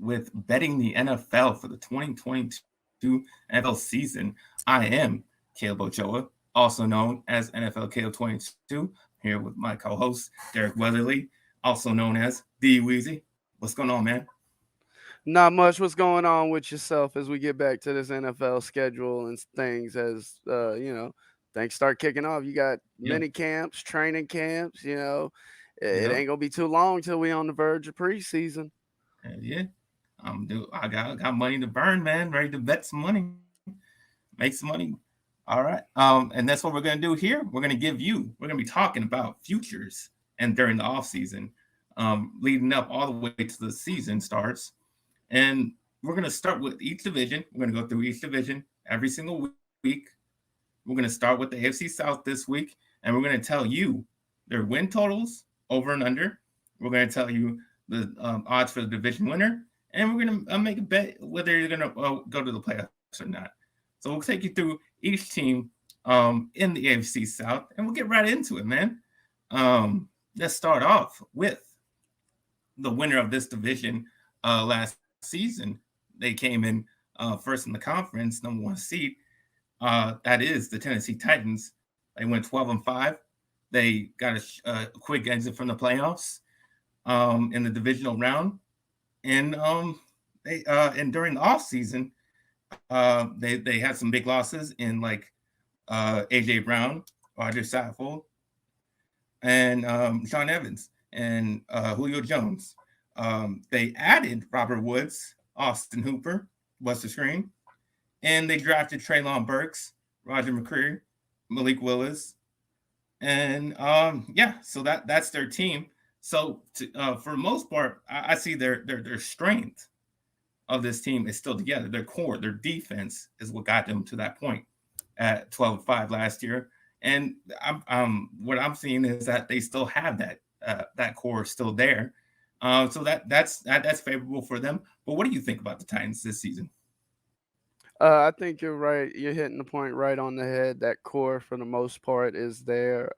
with betting the NFL for the 2022 NFL season. I am Caleb Ochoa, also known as NFL Caleb 22, here with my co-host Derek Weatherly, also known as DWeezy. What's going on, man? Not much. What's going on with yourself as we get back to this NFL schedule and things as things start kicking off. You got Yeah, mini camps, training camps. It yeah, ain't gonna be too long till we on the verge of preseason. yeah. Dude, I got money to burn, man. Ready to bet some money, make some money. All right. And that's what we're gonna do here. We're gonna be talking about futures and during the off season, leading up all the way to the season starts. And we're gonna start with each division. We're gonna go through each division every single week. We're gonna start with the AFC South this week, and we're gonna tell you their win totals over and under. We're gonna tell you the odds for the division winner, and we're gonna make a bet whether you're gonna go to the playoffs or not. So we'll take you through each team in the AFC South, and we'll get right into it, man. Let's start off with the winner of this division last season. They came in first in the conference, number one seed. That is the Tennessee Titans. They went 12-5. They got a quick exit from the playoffs in the divisional round, and and during the off season, they had some big losses in like AJ Brown, Roger Saffold, and Sean Evans and Julio Jones. They added Robert Woods, Austin Hooper, Buster Screen, and they drafted Traylon Burks, Roger McCreary, Malik Willis, and yeah, so that's their team. So for the most part, I see their strength of this team is still together. Their core, their defense is what got them to that point at 12-5 last year. And what I'm seeing is that they still have that core still there. So that's favorable for them. But what do you think about the Titans this season? I think you're right. You're hitting the point right on the head. That core, for the most part, is there.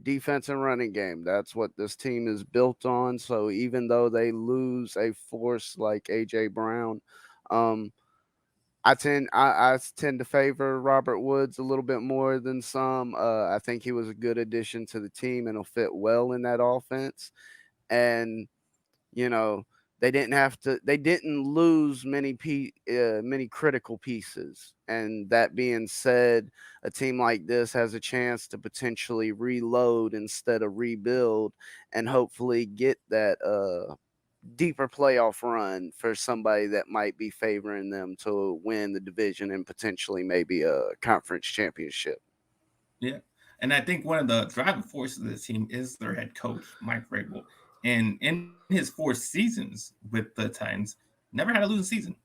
Defense and running game. That's what this team is built on. So even though they lose a force like AJ Brown, um, I tend to favor Robert Woods a little bit more than some. I think he was a good addition to the team and he'll fit well in that offense. And you know, they didn't lose many critical pieces. And that being said, a team like this has a chance to potentially reload instead of rebuild and hopefully get that deeper playoff run for somebody that might be favoring them to win the division and potentially maybe a conference championship. Yeah. And I think one of the driving forces of this team is their head coach, Mike Vrabel. And in his 4 seasons with the Titans, never had a losing season.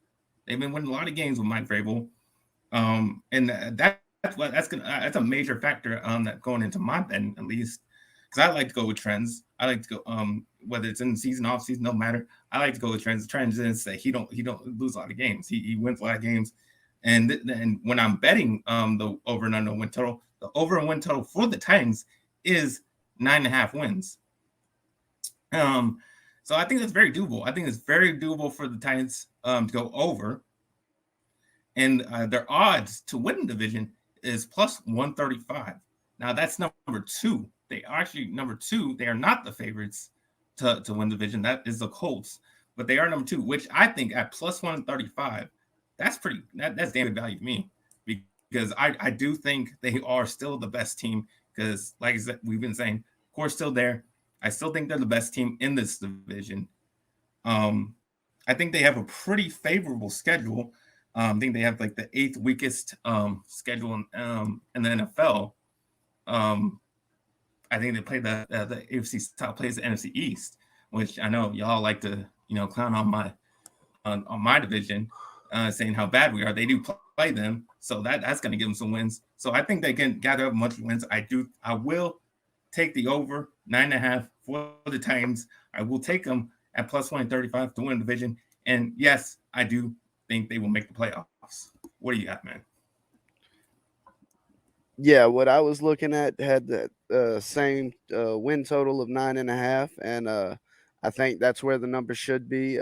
They've been winning a lot of games with Mike Vrabel. And that's a major factor on that going into my betting, at least. Because I like to go with trends. I like to go whether it's in season, off season, no matter. I like to go with trends. The trends is that he don't lose a lot of games. He wins a lot of games. And when I'm betting the over and under win total, the over and win total for the Titans is 9.5 wins. Um, so I think that's very doable. I think it's very doable for the Titans to go over, and their odds to win the division is plus 135. Now that's number two. They are actually number two. They are not the favorites to win the division. That is the Colts, but they are number two, which I think at plus 135, that's damn good value to me because I do think they are still the best team because like I said, we've been saying, core's still there. I still think they're the best team in this division. I think they have a pretty favorable schedule. I think they have like the eighth weakest schedule in the NFL. Um, I think they play the AFC South plays the NFC East, which I know y'all like to clown on my division, saying how bad we are. They do play them, so that's going to give them some wins. So I think they can gather up much wins. I will take the over 9.5 for the Titans. I will take them at plus 135 to win the division. And yes, I do think they will make the playoffs. What do you got, man? Yeah, what I was looking at had the same win total of 9.5, and I think that's where the number should be.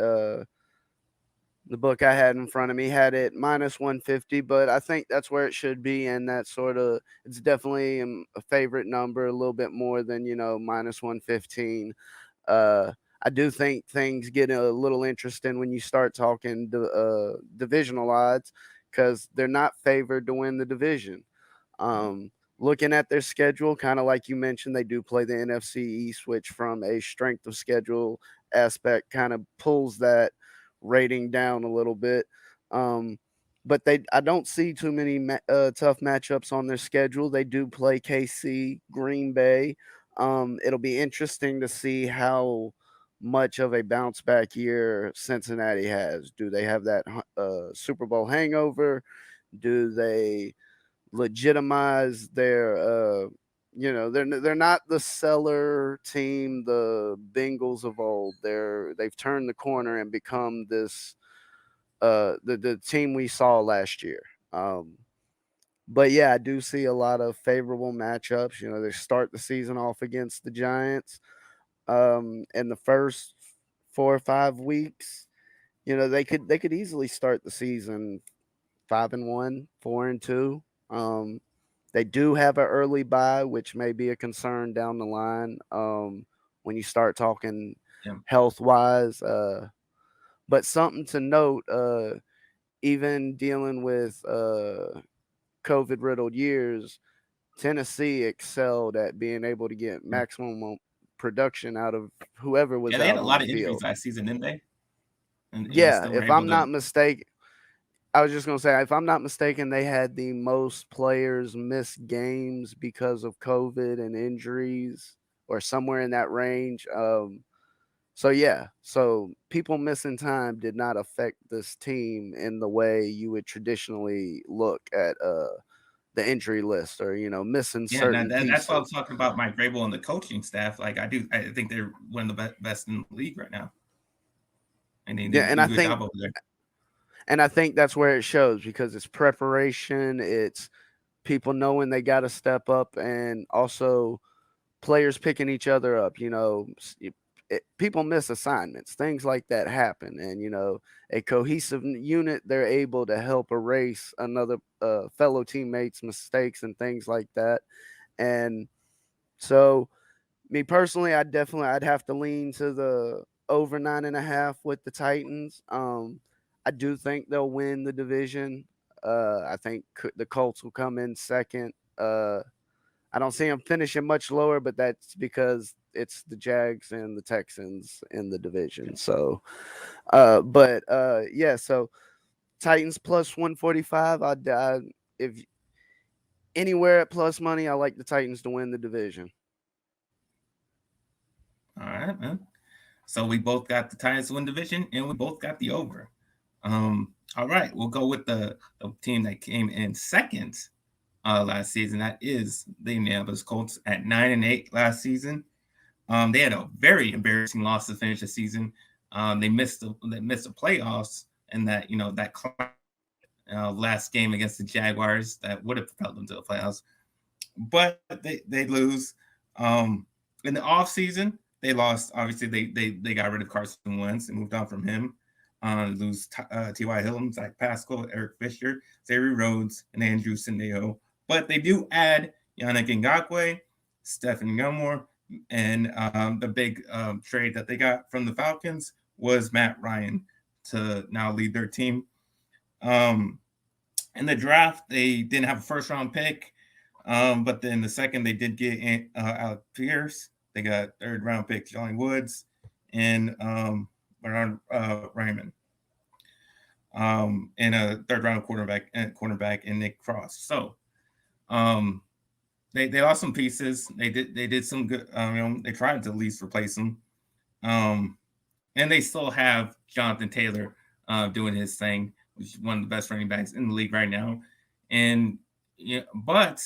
The book I had in front of me had it minus 150, but I think that's where it should be. And that sort of, it's definitely a favorite number, a little bit more than, minus 115. Uh, I do think things get a little interesting when you start talking divisional odds because they're not favored to win the division. Looking at their schedule, kind of like you mentioned, they do play the NFC East, which from a strength of schedule aspect kind of pulls that rating down a little bit. Um, but I don't see too many tough matchups on their schedule. They do play KC, Green Bay. It'll be interesting to see how much of a bounce back year Cincinnati has. Do they have that Super Bowl hangover? Do they legitimize their they're not the seller team, the Bengals of old. They've turned the corner and become this the team we saw last year. But yeah, I do see a lot of favorable matchups. They start the season off against the Giants. In the first 4 or 5 weeks, they could easily start the season 5-1, 4-2. Um, they do have an early bye, which may be a concern down the line when you start talking Yeah, health wise. But something to note, even dealing with COVID riddled years, Tennessee excelled at being able to get yeah, maximum production out of whoever was yeah. They had out a on lot the of injuries field. last season, didn't they? And Yeah, still were if able I'm to. not mistaken, I was just gonna say, if I'm not mistaken, they had the most players miss games because of COVID and injuries, or somewhere in that range. So yeah, so people missing time did not affect this team in the way you would traditionally look at the injury list, or missing Yeah, now certain that's why I was pieces. talking about Mike Vrabel and the coaching staff. Like I think they're one of the best in the league right now, and they Yeah, do a good job over there. and I think that's where it shows because it's preparation, it's people knowing they got to step up, and also players picking each other up. People miss assignments, things like that happen, and a cohesive unit, they're able to help erase another fellow teammates' mistakes and things like that. And so, me personally, I'd have to lean to the over 9.5 with the Titans. I do think they'll win the division. I think the Colts will come in second. I don't see them finishing much lower, but that's because it's the Jags and the Texans in the division. So, yeah. So Titans plus 145. If anywhere at plus money, I like the Titans to win the division. All right, man. So we both got the Titans to win division, and we both got the over. All right, we'll go with the team that came in second last season. That is the Indianapolis Colts at 9-8 last season. They had a very embarrassing loss to finish the season. They missed the playoffs, and that last game against the Jaguars that would have propelled them to the playoffs. But they lose. In the off season, they lost. Obviously, they got rid of Carson Wentz and moved on from him. Lose T.Y. Hilton, Zach Pascal, Eric Fisher, Xavier Rhodes, and Andrew Sindeo. But they do add Yannick Ngakwe, Stephen Gilmore, and the big trade that they got from the Falcons was Matt Ryan to now lead their team. Um, in the draft, they didn't have a first round pick, but then the second they did get Alec Pierce. They got third round pick Johnny Woods and Bernard Raymond, and a third round cornerback and Nick Cross. So um, they lost some pieces. They did some good. They tried to at least replace them. Um, and they still have Jonathan Taylor doing his thing, which is one of the best running backs in the league right now. And but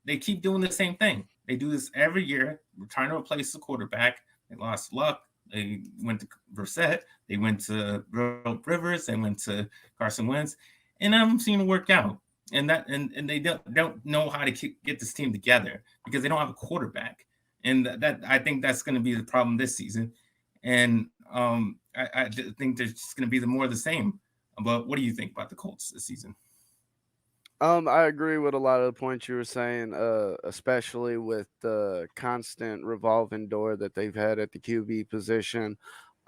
they keep doing the same thing. They do this every year. We're trying to replace the quarterback. They lost Luck. They went to Brissett. They went to Rivers. They went to Carson Wentz, and I haven't seen it work out. And they don't know how to get this team together because they don't have a quarterback. And that I think that's going to be the problem this season. And I just think there's just going to be more of the same. But what do you think about the Colts this season? I agree with a lot of the points you were saying, especially with the constant revolving door that they've had at the QB position.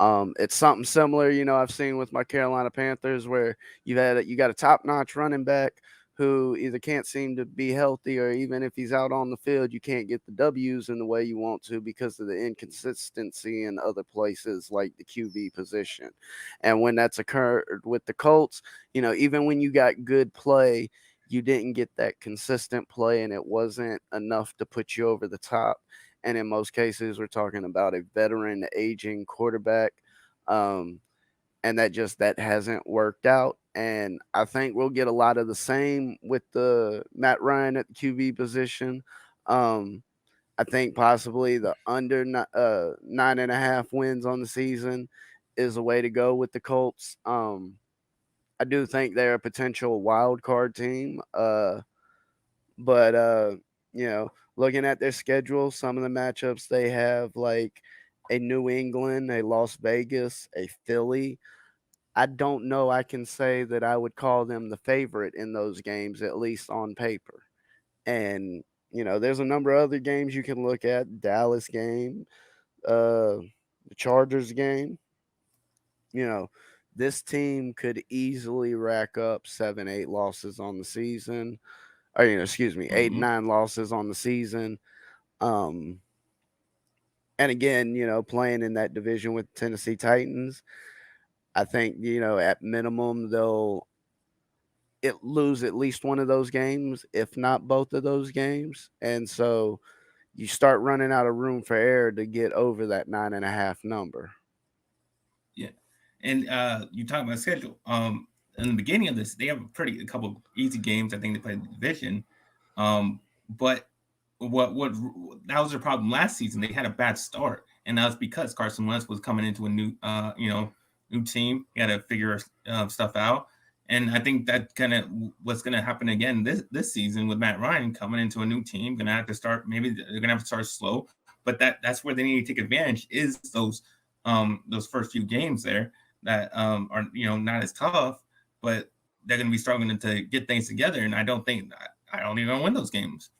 It's something similar, I've seen with my Carolina Panthers, where you got a top notch running back who either can't seem to be healthy, or even if he's out on the field, you can't get the W's in the way you want to because of the inconsistency in other places like the QB position. And when that's occurred with the Colts, even when you got good play, you didn't get that consistent play, and it wasn't enough to put you over the top. And in most cases, we're talking about a veteran, aging quarterback, um, and that hasn't worked out. And I think we'll get a lot of the same with the Matt Ryan at the QB position. Um, I think possibly the under 9.5 wins on the season is a way to go with the Colts. I do think they're a potential wild card team. But looking at their schedule, some of the matchups they have, like a New England, a Las Vegas, a Philly. I don't know. I can say that I would call them the favorite in those games, at least on paper. And there's a number of other games you can look at. Dallas game, the Chargers game. You know, this team could easily rack up 7, 8 losses on the season, or excuse me, eight, Mm-hmm. 9 losses on the season. Um, and again, playing in that division with Tennessee Titans, I think at minimum they'll lose at least one of those games, if not both of those games. And so you start running out of room for error to get over that 9.5 number. Yeah, and you talk about schedule. In the beginning of this, they have a couple easy games. I think they played the division, but what that was their problem last season. They had a bad start, and that was because Carson Wentz was coming into a new team. He had to figure stuff out, and I think that kind of what's going to happen again this season with Matt Ryan coming into a new team. Going to have to start. Maybe they're going to have to start slow, but that's where they need to take advantage is those first few games there that are not as tough, but they're going to be struggling to get things together. And I don't even win those games.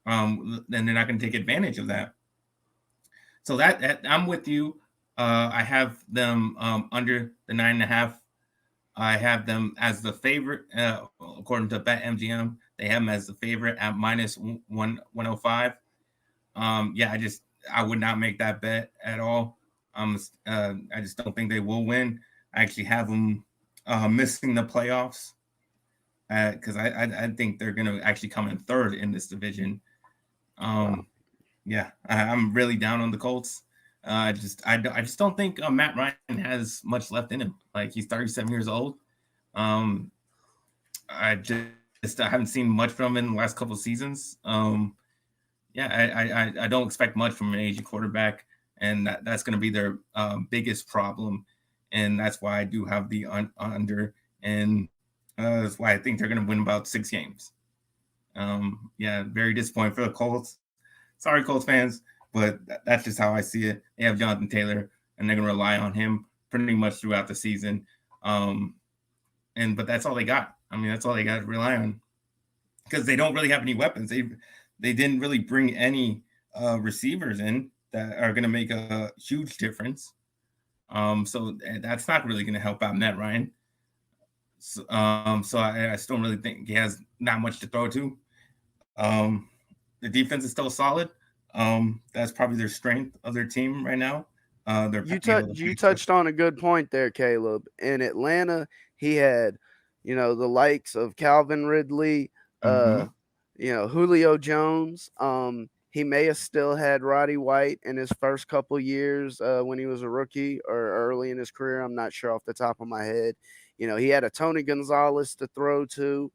Then they're not going to take advantage of that. So that I'm with you. I have them under the 9.5. I have them as the favorite, according to BetMGM. They have them as the favorite at minus 105. Yeah, I would not make that bet at all. I just don't think they will win. I actually have them missing the playoffs because I think they're going to actually come in third in this division. Wow. Um, yeah, I'm really down on the Colts. I just don't think Matt Ryan has much left in him. Like he's 37 years old. Um, I haven't seen much from him in the last couple of seasons. Yeah, I don't expect much from an aging quarterback, and that's going to be their biggest problem, and that's why I do have the under, and that's why I think they're going to win about 6 games. Yeah, very disappointing for the Colts. Sorry, Colts fans, but that's just how I see it. They have Jonathan Taylor, and they're going to rely on him pretty much throughout the season. Um, but that's all they got. I mean, that's all they got to rely on because they don't really have any weapons. They didn't really bring any receivers in that are going to make a huge difference. So that's not really going to help out Matt Ryan. So I still don't really think he has not much to throw to. Um, the defense is still solid. That's probably their strength of their team right now. They're able to You pass rush. touched on a good point there, Caleb. In Atlanta, he had, the likes of Calvin Ridley, Mm-hmm. uh, Julio Jones. He may have still had Roddy White in his first couple years when he was a rookie or early in his career. I'm not sure off the top of my head. He had a Tony Gonzalez to throw to.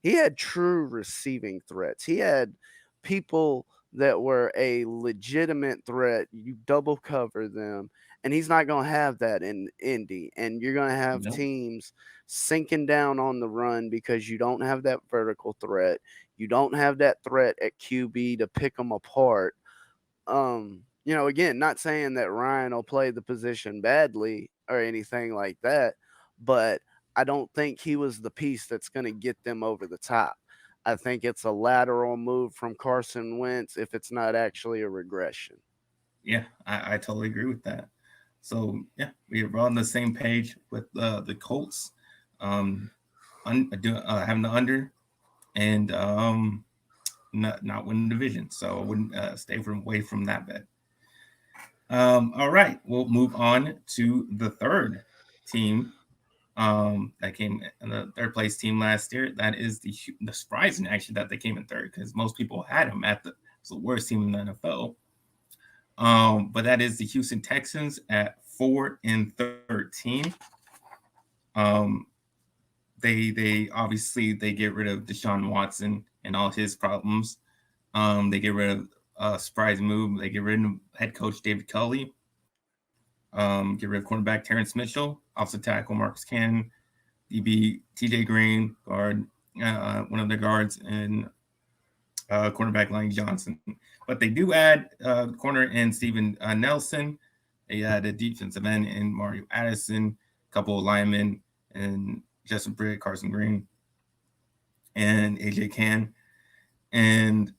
He had true receiving threats. He had people that were a legitimate threat. You double cover them, and he's not going to have that in Indy. And you're going to have Nope. teams sinking down on the run because you don't have that vertical threat. You don't have that threat at QB to pick them apart. Again, not saying that Ryan will play the position badly or anything like that, but I don't think he was the piece that's going to get them over the top. I think it's a lateral move from Carson Wentz if it's not actually a regression. Yeah, I totally agree with that. So yeah, we're on the same page with the Colts, um, having the under and not winning the division. So I wouldn't away from that bet. All right, we'll move on to the third team that came in the third place team last year. That is the surprising actually that they came in third because most people had them at the worst team in the NFL. But that is the Houston Texans at 4-13. Um, they obviously they get rid of Deshaun Watson and all his problems. They get rid of surprise move. They get rid of head coach David Culley. Get rid of cornerback Terrence Mitchell, offensive tackle Marcus Cannon, DB TJ Green, guard one of their guards, and cornerback Lonnie Johnson. But they do add corner in Steven Nelson. They add a defensive end in Mario Addison, a couple of linemen, and Justin Britt, Carson Green, and AJ Can. And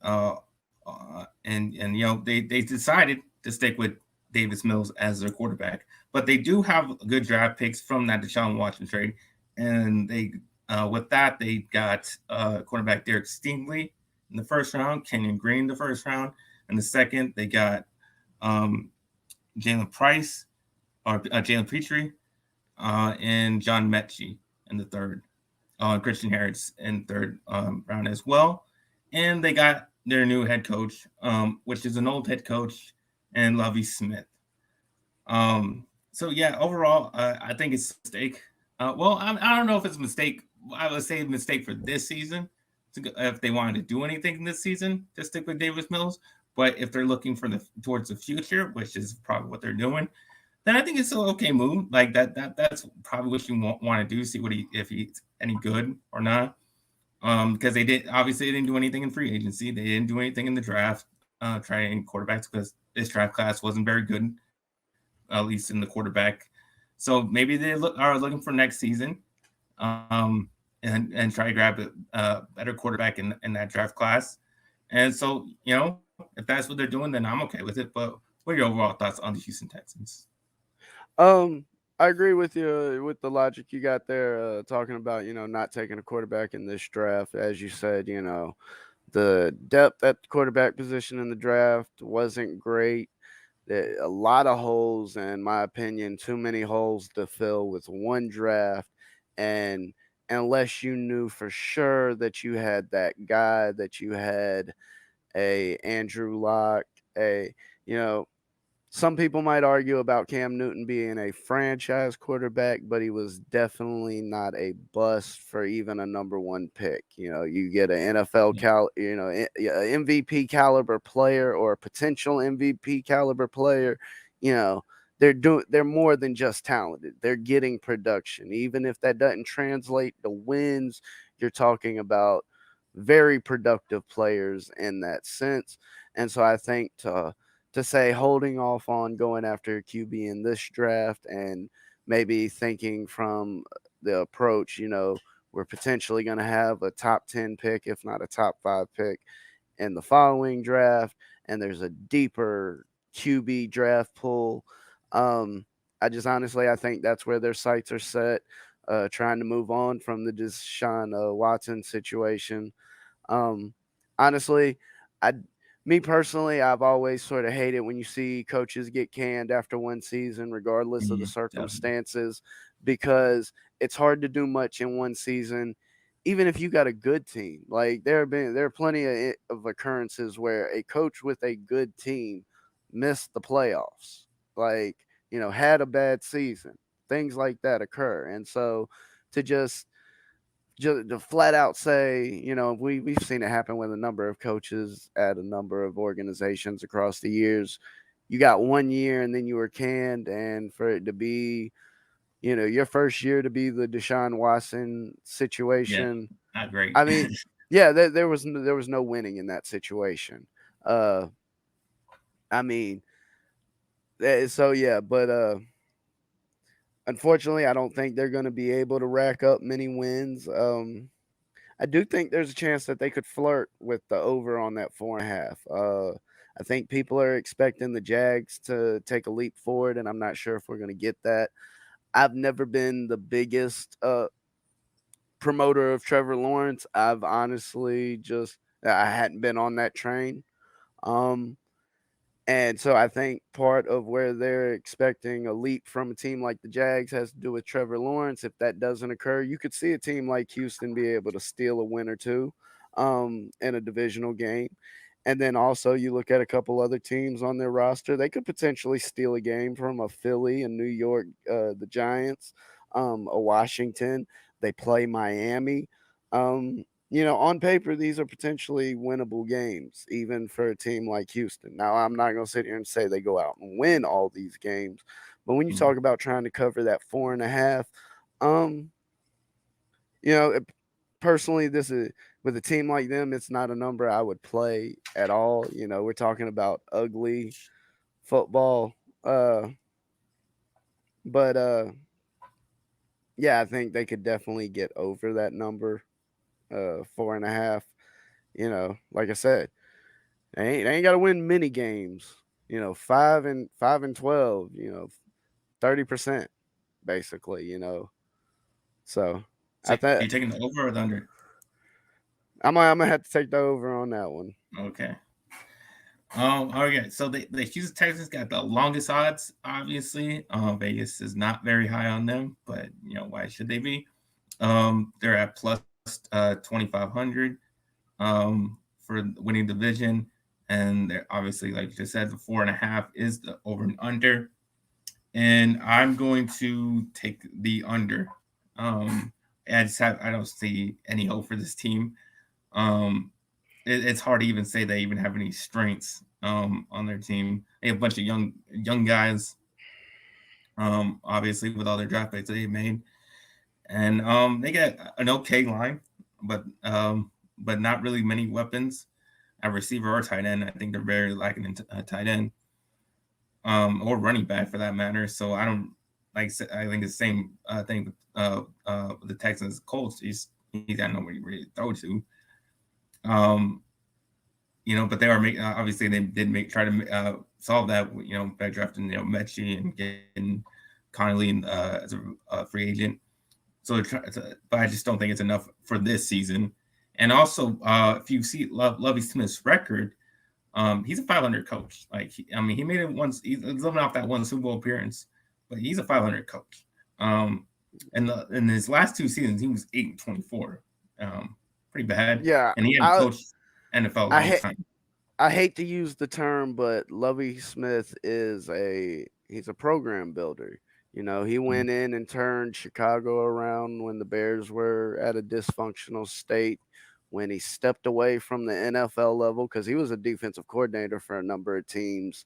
they decided to stick with Davis Mills as their quarterback, but they do have good draft picks from that Deshaun Watson trade, and they with that they got quarterback Derek Stingley in the first round, Kenyon Green the first round, and the second they got um, Jalen Price or Jalen Petrie and John Mechie in the third, Christian Harris in third round as well, and they got their new head coach, which is an old head coach, and Lovie Smith. So yeah, overall, I think it's a mistake. Well, I don't know if it's a mistake. I would say a mistake for this season, if they wanted to do anything this season, to stick with Davis Mills. But if they're looking for towards the future, which is probably what they're doing, then I think it's an okay move. Like that's probably what you want to do. See if he's any good or not. Because they didn't do anything in free agency. They didn't do anything in the draft, trying quarterbacks because this draft class wasn't very good, at least in the quarterback. So maybe they are looking for next season, and try to grab a better quarterback in that draft class. And so if that's what they're doing, then I'm okay with it. But what are your overall thoughts on the Houston Texans? Um, I agree with you with the logic you got there, talking about not taking a quarterback in this draft. As you said, the depth at the quarterback position in the draft wasn't great. A lot of holes, in my opinion, too many holes to fill with one draft. And unless you knew for sure that you had that guy, that you had a Andrew Locke, a you know some people might argue about Cam Newton being a franchise quarterback, but he was definitely not a bust for even a number one pick. You get an NFL MVP caliber player or a potential MVP caliber player. You know, they're more than just talented. They're getting production, even if that doesn't translate to wins. You're talking about very productive players in that sense, and so I think to say holding off on going after a QB in this draft and maybe thinking from the approach, we're potentially going to have a top 10 pick, if not a top 5 pick in the following draft, and there's a deeper QB draft pool. I just honestly, I think that's where their sights are set, trying to move on from the Deshaun Watson situation. Um, Honestly, I me personally, I've always sort of hated when you see coaches get canned after one season, regardless of the Definitely. circumstances, because it's hard to do much in one season, even if you got a good team. Like there are plenty of occurrences where a coach with a good team missed the playoffs, like had a bad season. Things like that occur, and so to just to flat out say, we've seen it happen with a number of coaches at a number of organizations across the years. You got 1 year and then you were canned, and for it to be, your first year to be the Deshaun Watson Yeah, situation. not great. I mean, yeah, there was no winning in that situation. Uh, I mean, so yeah, but Unfortunately, I don't think they're going to be able to rack up many wins. I do think there's a chance that they could flirt with the over on that 4.5. I think people are expecting the Jags to take a leap forward, and I'm not sure if we're going to get that. I've never been the biggest promoter of Trevor Lawrence. I've honestly just I hadn't been on that train. Um, and so I think part of where they're expecting a leap from a team like the Jags has to do with Trevor Lawrence. If that doesn't occur, you could see a team like Houston be able to steal a win or two in a divisional game. And then also you look at a couple other teams on their roster, they could potentially steal a game from a Philly, a New York, the Giants, a Washington. They play Miami. On paper, these are potentially winnable games, even for a team like Houston. Now, I'm not going to sit here and say they go out and win all these games, but when you Mm, talk about trying to cover that 4.5, um, you know, it, personally, this is with a team like them, it's not a number I would play at all. We're talking about ugly football, uh, but yeah, I think they could definitely get over that number, 4.5. Like I said, they ain't got to win many games. 5-12. 30% basically. So so I think you're taking the over or the under? I'm gonna have to take the over on that one. Okay. Okay. So the Houston Texans got the longest odds. Obviously, Vegas is not very high on them, but why should they be? They're at plus 2,500 for winning division, and they're obviously, like you just said, the 4.5 is the over and under. And I'm going to take the under. Um, I don't see any hope for this team. Um, it's hard to even say they even have any strengths on their team. They have a bunch of young guys, obviously with all their draft picks that they made, and they get an okay line, but not really many weapons at receiver or tight end. I think they're very lacking in tight end, or running back for that matter. So I don't I think it's the same thing with the Texans Colts. He's got nobody really to throw to. Um, but they are making obviously they did try to solve that by drafting Mechie and getting Connolly as a free agent. So, but I just don't think it's enough for this season. And also, if you see Lovie Smith's record, he's a 500 coach. He made it once. He's living off that one Super Bowl appearance, but he's a 500 coach. And in his last two seasons, he was 8-24. Pretty bad. Yeah, And he hadn't I coached NFL a I long ha- time. I hate to use the term, but Lovey Smith he's a program builder. He Mm. went in and turned Chicago around when the Bears were at a dysfunctional state. When he stepped away from the NFL level, because he was a defensive coordinator for a number of teams,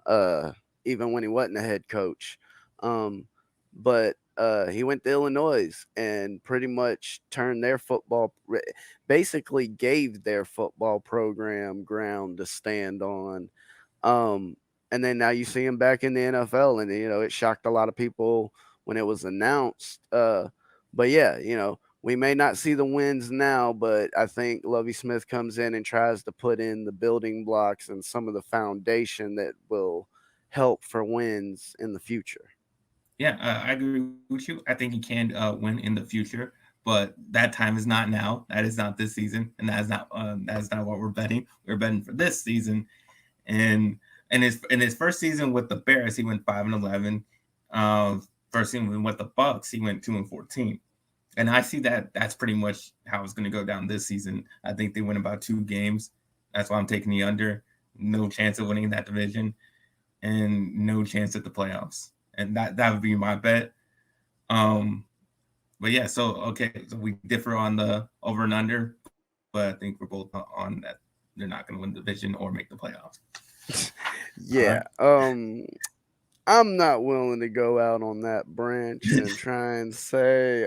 uh, even when he wasn't a head coach. But he went to Illinois and pretty much turned their basically gave their football program ground to stand on. Um, and then now you see him back in the NFL, and it shocked a lot of people when it was announced. But yeah, we may not see the wins now, but I think Lovey Smith comes in and tries to put in the building blocks and some of the foundation that will help for wins in the future. Yeah, I agree with you. I think he can win in the future, but that time is not now. That is not this season, and that is not what we're betting. We're betting for this season. And in his first season with the Bears, he went 5-11. First season with the Bucks, he went 2-14. And I see that that's pretty much how it's going to go down this season. I think they win about 2 games. That's why I'm taking the under. No chance of winning that division, and no chance at the playoffs. And that would be my bet. Um, but yeah, so okay, so we differ on the over and under, but I think we're both on that they're not going to win the division or make the playoffs. All right. Yeah. I'm not willing to go out on that branch and try and say,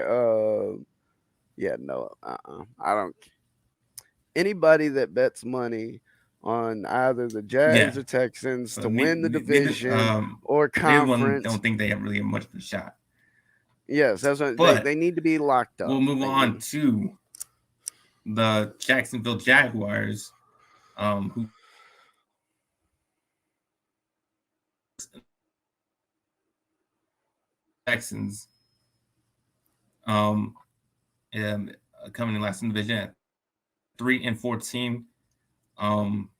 yeah, no, I don't. Anybody that bets money on either the Yeah. Jags or Texans So to win the neither division or neither one don't conference, think they have really much of a shot. Yes, that's what But they need to be locked we'll up. move They on need. to the Jacksonville Jaguars, who Texans, um, and coming in last in the division at 3-14, um,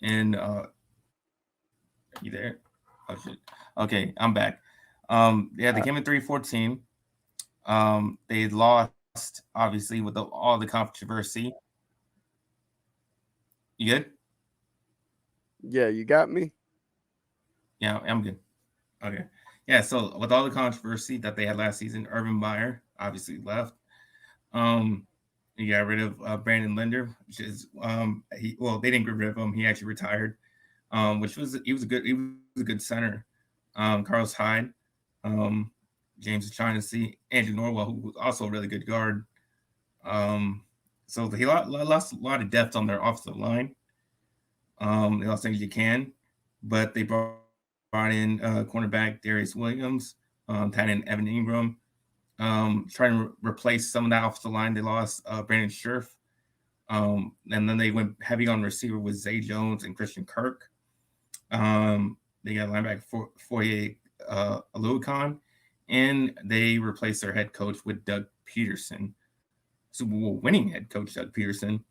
and you there? Oh shit. Okay, I'm back. Yeah, they came in 3-14. They lost obviously with all the controversy. You good? Yeah, you got me. Yeah, I'm good. Okay. Yeah, so with all the controversy that they had last season, Urban Meyer obviously left. Um, he got rid of Brandon Linder, which is they didn't get rid of him. He actually retired. Which was he was a good center. Carlos Hyde, um, James O'Shaughnessy, Andrew Norwell, who was also a really good guard. Um, so he lost a lot of depth on their offensive line. They lost things you can, but they brought in cornerback Darius Williams, tight end Evan Ingram, trying to replace some of that offensive line. They lost Brandon Scherf, and then they went heavy on receiver with Zay Jones and Christian Kirk. They got linebacker Foye Aluakon, and they replaced their head coach with Doug Peterson, Super Bowl winning head coach Doug Peterson.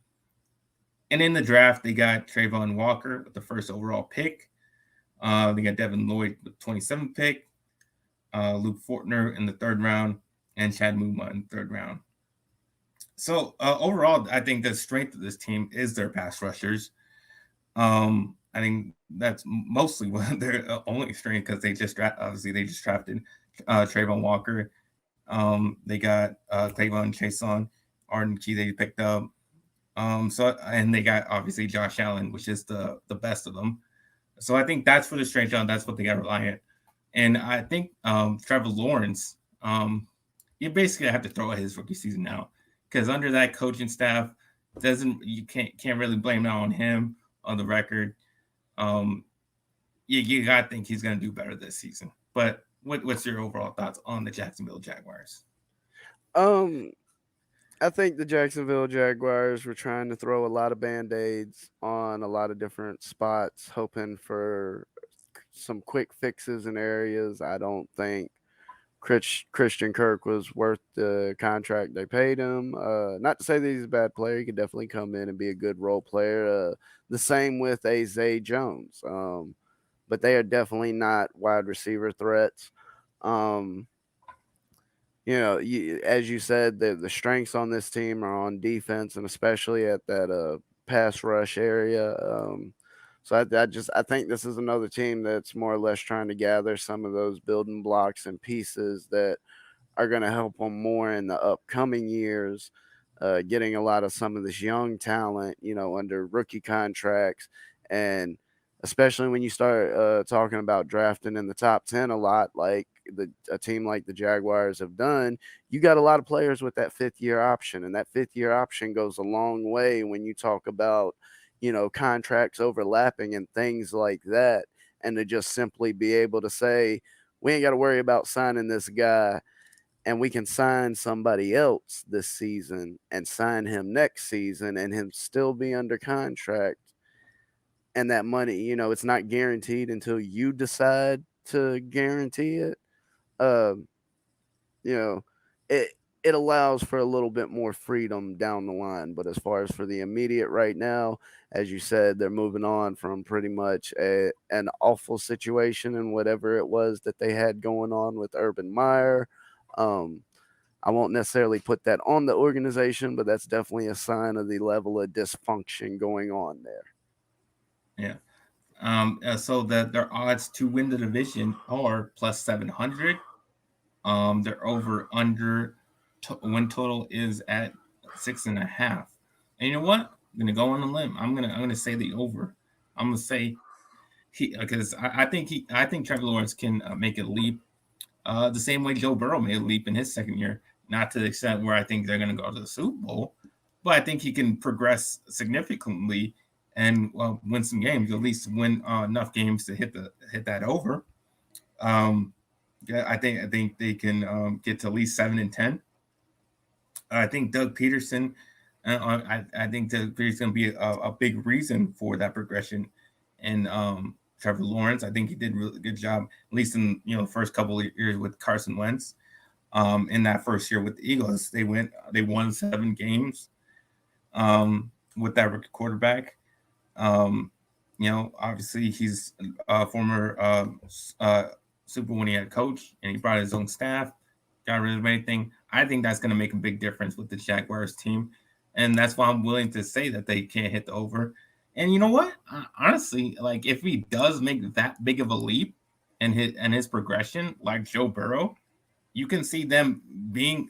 And in the draft, they got Trayvon Walker with the first overall pick. They got Devin Lloyd with 27th pick, Luke Fortner in the third round, and Chad Muma in the third round. So overall, I think the strength of this team is their pass rushers. I think that's mostly one of their only strength because they just drafted Trayvon Walker. They got Clayvon Chason, Arden Key they picked up. And they got obviously Josh Allen, which is the best of them. So I think that's for the strength on. That's what they got to rely on. And I think Trevor Lawrence, you basically have to throw at his rookie season now because under that coaching staff, you can't really blame it on him on the record. Um, you gotta think he's gonna do better this season. But what's your overall thoughts on the Jacksonville Jaguars? Um, I think the Jacksonville Jaguars were trying to throw a lot of band-aids on a lot of different spots, hoping for some quick fixes in areas. I don't think Christian Kirk was worth the contract they paid him. Not to say that he's a bad player; he could definitely come in and be a good role player. The same with a Zay Jones, but they are definitely not wide receiver threats. Um, as you said, the strengths on this team are on defense and especially at that pass rush area. So I think this is another team that's more or less trying to gather some of those building blocks and pieces that are going to help them more in the upcoming years. Getting a lot of some of this young talent, under rookie contracts, and especially when you start talking about drafting in the top 10 a lot, like a team like the Jaguars have done, you got a lot of players with that 5th-year option, and that 5th-year option goes a long way when you talk about, contracts overlapping and things like that, and to just simply be able to say, we ain't got to worry about signing this guy and we can sign somebody else this season and sign him next season and him still be under contract, and that money, it's not guaranteed until you decide to guarantee it. um you know it it allows for a little bit more freedom down the line, but as far as for the immediate right now, as you said, they're moving on from pretty much an awful situation and whatever it was that they had going on with Urban Meyer. um I won't necessarily put that on the organization, but that's definitely a sign of the level of dysfunction going on there. Yeah. So that their odds to win the division are plus 700. Their over under win total is at 6.5. And you know what? I'm gonna go on a limb. I'm gonna say the over. I'm gonna say he because I think Trevor Lawrence can make a leap the same way Joe Burrow made a leap in his second year. Not to the extent where I think they're gonna go to the Super Bowl, but I think he can progress significantly and win some games. At least win enough games to hit that over. Um, Yeah, I think they can get to at least 7-10. I think Doug Peterson. I think Doug Peterson gonna be a big reason for that progression, and Trevor Lawrence. I think he did a really good job, at least in first couple of years with Carson Wentz. In that first year with the Eagles, they won 7 games with that rookie quarterback. Um, Obviously he's a former Super winning head coach, and he brought his own staff, got rid of anything. I think that's going to make a big difference with the Jaguars team, and that's why I'm willing to say that they can't hit the over. And you know what? Honestly, like if he does make that big of a leap and his progression, like Joe Burrow, you can see them being.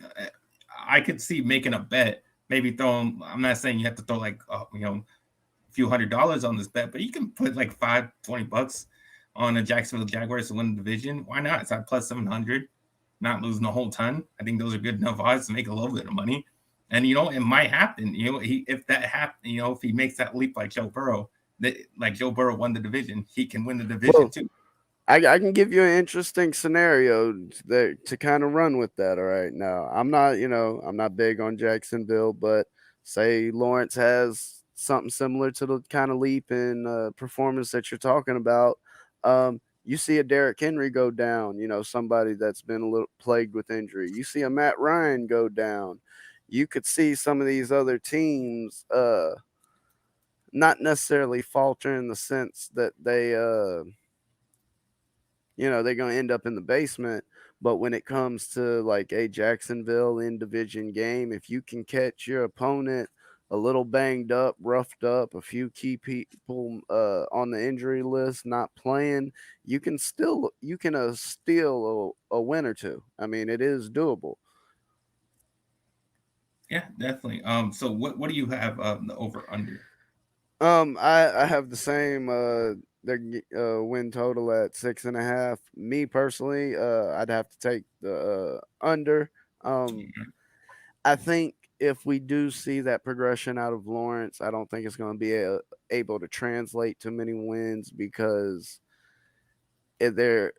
I could see making a bet, maybe throwing. I'm not saying you have to throw like few $100s on this bet, but you can put like 5-20 bucks on the Jacksonville Jaguars to win the division. Why not? It's at plus 700, not losing a whole ton. I think those are good enough odds to make a little bit of money. And it might happen. If that happen, if he makes that leap like Joe Burrow, that like Joe Burrow won the division, he can win the division Well, too. I can give you an interesting scenario to kind of run with that. All right, now I'm not big on Jacksonville, but say Lawrence has something similar to the kind of leap in performance that you're talking about. You see a Derrick Henry go down, somebody that's been a little plagued with injury. You see a Matt Ryan go down. You could see some of these other teams not necessarily falter in the sense that they're going to end up in the basement. But when it comes to like a Jacksonville in division game, if you can catch your opponent a little banged up, roughed up, a few key people on the injury list not playing, you can steal a win or two. I mean, it is doable. Yeah, definitely. So what do you have the over under? I have the same their win total at 6.5. Me personally, I'd have to take the under. Um, I think if we do see that progression out of Lawrence, I don't think it's going to be able to translate to many wins because there,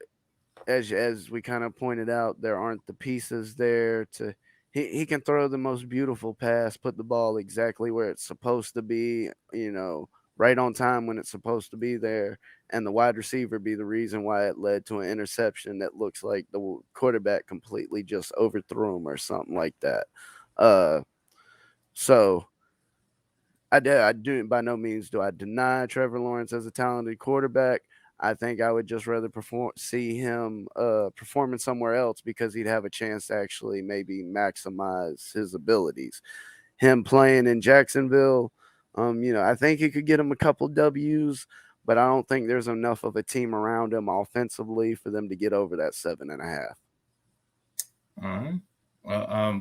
as we kind of pointed out, there aren't the pieces there to. He can throw the most beautiful pass, put the ball exactly where it's supposed to be, right on time when it's supposed to be there, and the wide receiver be the reason why it led to an interception that looks like the quarterback completely just overthrew him or something like that. Uh, so I do by no means do I deny Trevor Lawrence as a talented quarterback. I think I would just rather see him performing somewhere else because he'd have a chance to actually maybe maximize his abilities. Him playing in Jacksonville, I think he could get him a couple W's, but I don't think there's enough of a team around him offensively for them to get over that 7.5. All right. Well,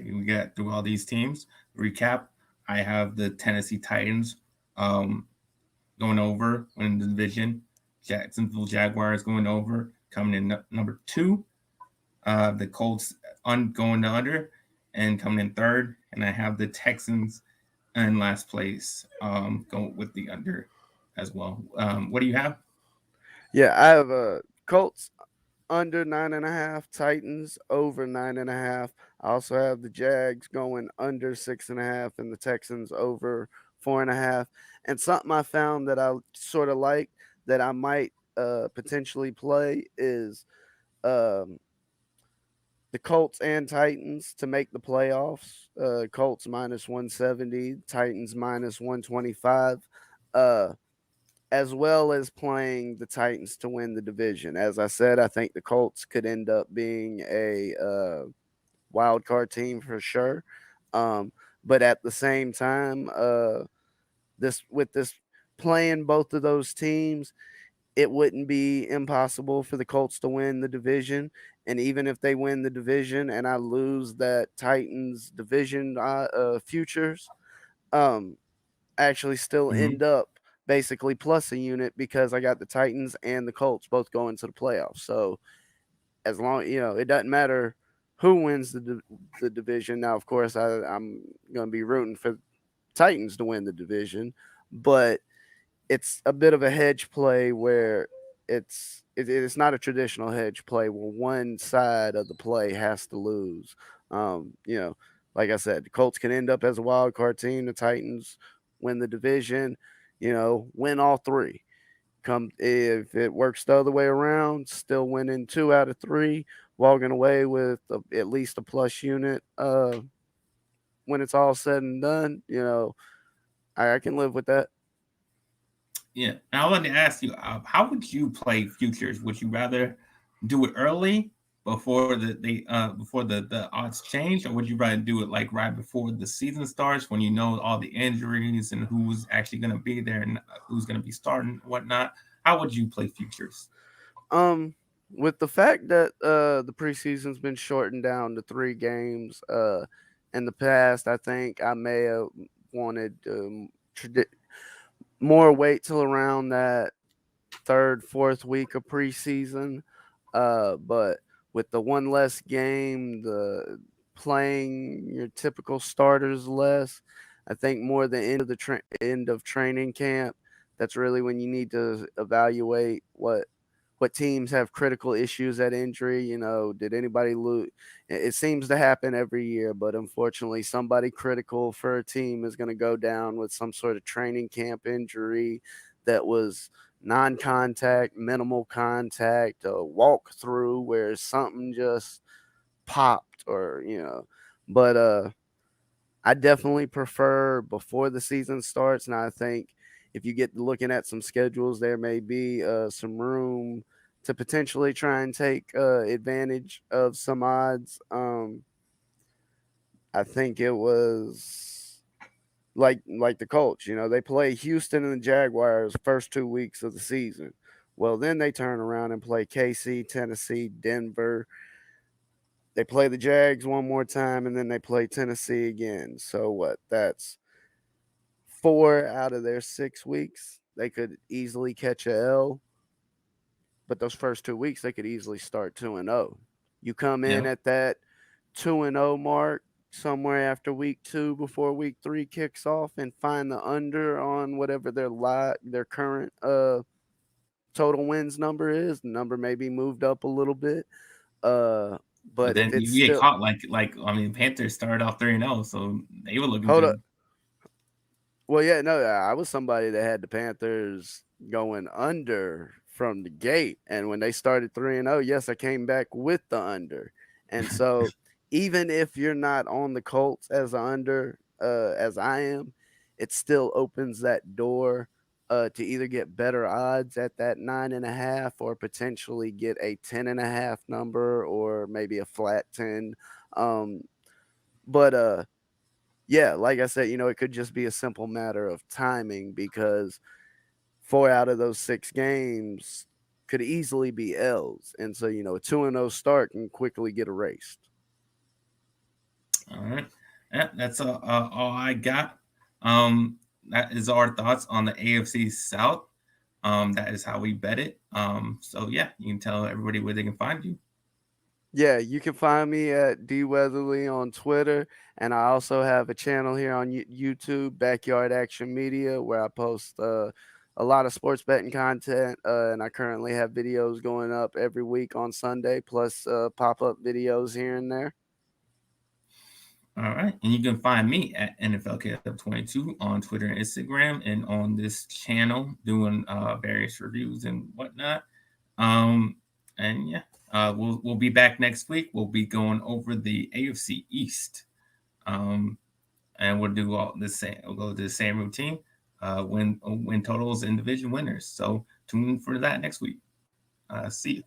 we got through all these teams. Recap: I have the Tennessee Titans um, going over winning the division. Jacksonville Jaguars going over, coming in number 2. The Colts going to under and coming in third. And I have the Texans in last place, going with the under as well. What do you have? Yeah, I have Colts under 9.5, Titans over 9.5. I also have the Jags going under 6.5 and the Texans over 4.5. And something I found that I sort of like that I might potentially play is um, the Colts and Titans to make the playoffs. Colts minus 170, Titans minus 125. Uh, as well as playing the Titans to win the division. As I said, I think the Colts could end up being a wild card team for sure. Um, but at the same time, this playing both of those teams, it wouldn't be impossible for the Colts to win the division. And even if they win the division and I lose that Titans division futures, um, actually still Mm-hmm. end up basically plus a unit because I got the Titans and the Colts both going to the playoffs. So as long it doesn't matter who wins the division. Now, of course, I'm going to be rooting for Titans to win the division, but it's a bit of a hedge play where it's not a traditional hedge play where one side of the play has to lose. You know, like I said, the Colts can end up as a wild card team. The Titans win the division. You know, win all three. Come if it works the other way around, still winning 2 out of 3, walking away with at least a plus unit. When it's all said and done, you know, I can live with that. Yeah, and I wanted to ask you, how would you play futures? Would you rather do it early before the odds change, or would you rather do it like right before the season starts when you know all the injuries and who's actually going to be there and who's going to be starting and whatnot? How would you play futures? Um, with the fact that the preseason's been shortened down to 3 games, in the past, I think I may have wanted more wait till around that third, fourth week of preseason. But with the one less game, the playing your typical starters less, I think more the end of end of training camp. That's really when you need to evaluate what teams have critical issues at injury. You know, did anybody lose? It seems to happen every year, but unfortunately, somebody critical for a team is going to go down with some sort of training camp injury that was non-contact, minimal contact, a walk-through where something just popped, or But I definitely prefer before the season starts, and I think if you get looking at some schedules, there may be some room to potentially try and take advantage of some odds. I think it was like the Colts. You know, they play Houston and the Jaguars first 2 weeks of the season. Well, then they turn around and play KC, Tennessee, Denver. They play the Jags one more time, and then they play Tennessee again. So what? That's 4 out of their 6 weeks. They could easily catch a L, but those first 2 weeks they could easily start 2-0. You come in Yeah, at that 2-0 mark somewhere after week 2 before week 3 kicks off and find the under on whatever their current total wins number is. The number may be moved up a little bit. Uh but but if then it's you get still caught like I mean, Panthers started off 3-0, so they were looking hold up. good. Well, yeah, no, I was somebody that had the Panthers going under from the gate, and when they started 3-0, yes, I came back with the under. And so, even if you're not on the Colts as a under, as I am, it still opens that door to either get better odds at that 9.5, or potentially get a 10.5 number, or maybe a flat 10. Um, but yeah, like I said, it could just be a simple matter of timing, because 4 out of those 6 games could easily be L's. And so, a 2-0 start can quickly get erased. All right. Yeah, that's all I got. That is our thoughts on the AFC South. That is how we bet it. So yeah, you can tell everybody where they can find you. Yeah, you can find me at DWeezy on Twitter. And I also have a channel here on YouTube, Backyard Action Media, where I post a lot of sports betting content. And I currently have videos going up every week on Sunday, plus pop up videos here and there. All right. And you can find me at NFLKF22 on Twitter and Instagram and on this channel doing various reviews and whatnot. And yeah, we'll be back next week. We'll be going over the AFC East. Um, and we'll do all the same. We'll go to the same routine. Win totals and division winners. So tune in for that next week. See you.